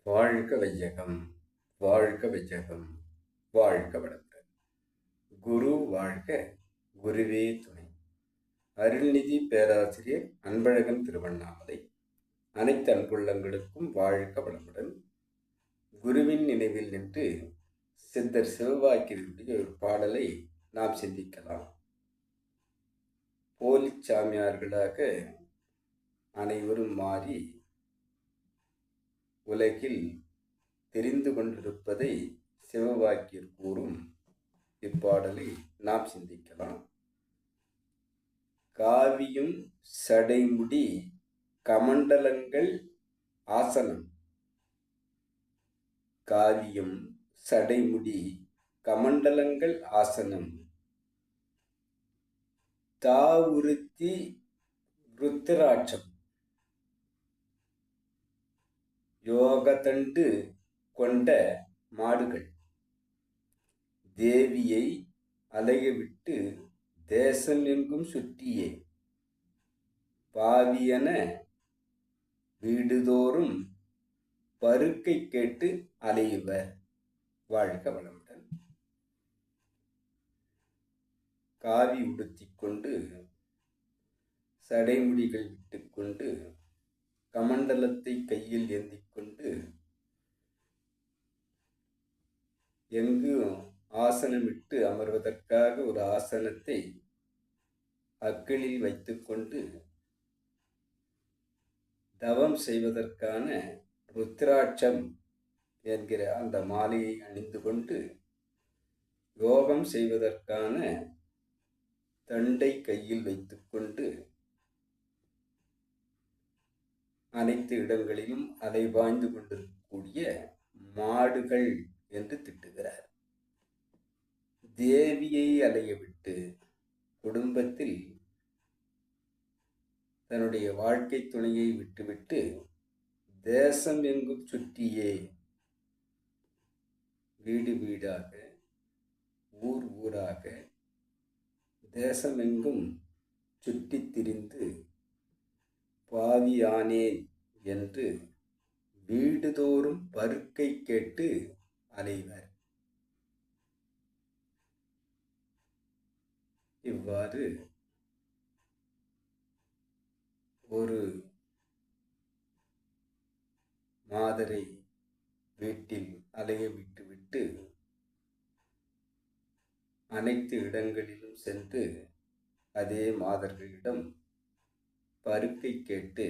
வாழ்க வையகம், வாழ்க வையகம், வாழ்க வளமுடன். குரு வாழ்க, குருவே துணை. அருள்நிதி பேராசிரியர் அன்பழகன் திருவண்ணாமலை. அனைத்து அன்புள்ளங்களுக்கும் வாழ்க வளமுடன். குருவின் நினைவில் நின்று சித்தர் சிவவாக்கியருடைய ஒரு பாடலை நாம் சிந்திக்கலாம். போலி சாமியார்களாக அனைவரும் மாறி உலகில் தெரிந்து கொண்டிருப்பதை சிவவாக்கியர் கூறும் இப்பாடலை நாம் சிந்திக்கலாம். காவியும் சடைமுடி கமண்டலங்கள் ஆசனம். காவியம் சடைமுடி கமண்டலங்கள் ஆசனம். தாவுருத்தி ருத்திராட்சம். யோகதண்டு கொண்ட மாடுகள். தேவியை அலையவிட்டு தேசம் எங்கும் சுற்றியே. பாவியன வீடுதோறும் பருக்கை கேட்டு அலையுவர். வாழ்க வளமுடன். காவி உடுத்திக் கொண்டு சடைமுடிகள் விட்டுக்கொண்டு கமண்டலத்தை கையில் ஏந்தி கொண்டு எங்கும் ஆசனமிட்டு அமர்வதற்காக ஒரு ஆசனத்தை அக்கிளில் வைத்துக்கொண்டு தவம் செய்வதற்கான ருத்ராட்சம் என்கிற அந்த மாலையை அணிந்து கொண்டு யோகம் செய்வதற்கான தண்டை கையில் வைத்துக்கொண்டு அனைத்து இடங்களிலும் அலைபாய்ந்து கொண்டிருக்கக்கூடிய மாடுகள் என்று திட்டுகிறார். தேவியை அலையவிட்டு குடும்பத்தில் தன்னுடைய வாழ்க்கை துணையை விட்டுவிட்டு தேசம் எங்கும் சுற்றியே, வீடு வீடாக, ஊர் ஊராக, தேசமெங்கும் சுற்றித் திரிந்து பாவியானேன் என்று வீடுதோறும் பருக்கை கேட்டு அலைவர். இவ்வாறு ஒரு மாதரை வீட்டில் அலைய விட்டுவிட்டு அனைத்து இடங்களிலும் சென்று அதே மாதர்களிடம் பருக்கை கேட்டு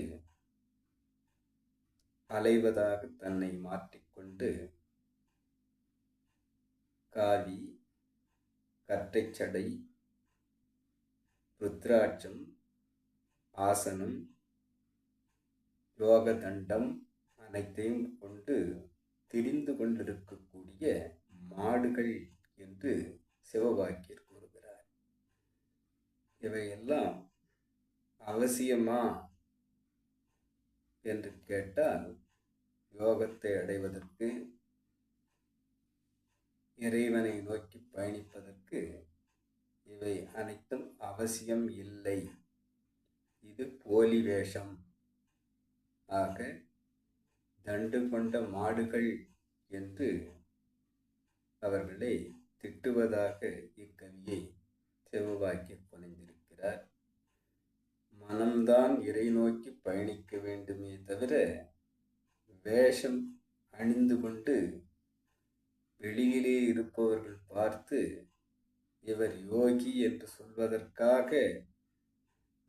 அலைவதாக தன்னை மாற்றிக்கொண்டு காவி, கற்றைச்சடை, ருத்ராட்சம், ஆசனம், யோகதண்டம் அனைத்தையும் கொண்டு திரிந்து கொண்டிருக்கக்கூடிய மாடுகள் என்று சிவவாக்கியர் கூறுகிறார். இவையெல்லாம் அவசியமா என்று கேட்டால், யோகத்தை அடைவதற்கு, இறைவனை நோக்கி பயணிப்பதற்கு இவை அனைத்தும் அவசியம் இல்லை. இது போலி வேஷம். ஆக தண்டு கொண்ட மாடுகள் என்று அவர்களை திட்டுவதாக இக்கவியை சிவவாக்கியர் புனைந்திருக்கிறார். மனம்தான் இறை நோக்கி பயணிக்க வேண்டுமே தவிர வேஷம் அணிந்து கொண்டு வெளியிலே இருப்பவர்கள் பார்த்து இவர் யோகி என்று சொல்வதற்காக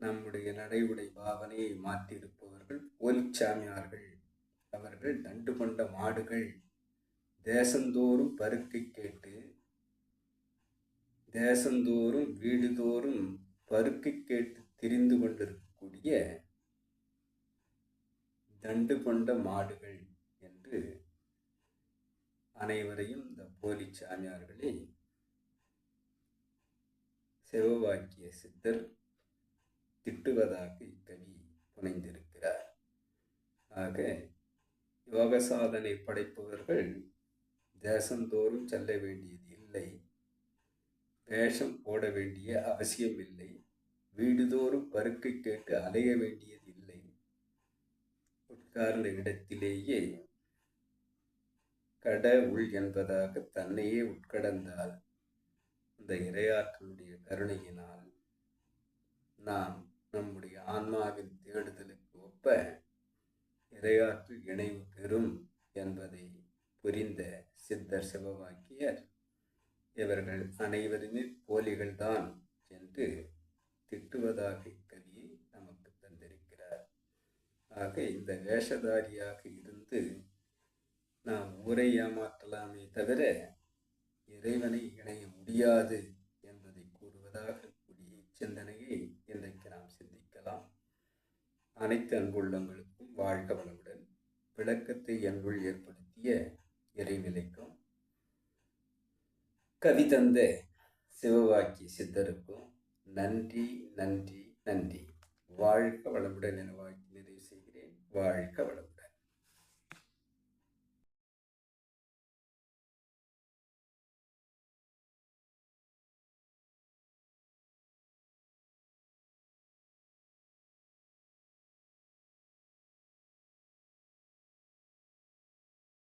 நம்முடைய நடைமுறை பாவனையை மாற்றியிருப்பவர்கள் போலிச்சாமியார்கள். அவர்கள் தண்டு கொண்ட மாடுகள். தேசந்தோறும் பருக்கை கேட்டு, தேசந்தோறும் வீடுதோறும் பருக்கை கேட்டு திரிந்து கொண்டிருக்கக்கூடிய தண்டு கொண்ட மாடுகள் என்று அனைவரையும் இந்த போலி சாமியார்களை சிவவாக்கிய சித்தர் திட்டுவதாக இக்கவி புனைந்திருக்கிறார். ஆக யோக சாதனை படைப்பவர்கள் தேசந்தோறும் செல்ல வேண்டியது இல்லை, வேஷம் போட வேண்டிய அவசியம் இல்லை, வீடுதோறும் பருக்கை கேட்டு அலைய வேண்டியது இல்லை. உட்கார்ந்த இடத்திலேயே கடவுள் என்பதாக தன்னையே உட்கடந்தால் இந்த இறையாற்றலுடைய கருணையினால் நாம் நம்முடைய ஆன்மாவின் தேடுதலுக்கு ஒப்ப இறையாற்று இணைவு பெறும் என்பதை புரிந்த சித்தர் சிவவாக்கியர் இவர்கள் அனைவருமே போலிகள்தான் என்று திட்டுவதாக இக்கவியை நமக்கு தந்திருக்கிறார். ஆக இந்த வேஷதாரியாக இருந்து நாம் ஊரை ஏமாற்றலாமே தவிர இறைவனை இணைய முடியாது என்பதை கூறுவதாக கூடிய சிந்தனையை இன்றைக்கு நாம் சிந்திக்கலாம். அனைத்து அன்புள்ளங்களுக்கும் வாழ்க வளமுடன். விளக்கத்தை அன்புள் ஏற்படுத்திய இறைநிலைக்கும் கவி தந்த சிவவாக்கிய சித்தருக்கும் நன்றி நன்றி நன்றி. வாழ்க வளமுடன் என வாழ்க்கை நிறைவு செய்கிறேன். வாழ்க வளமுடன்.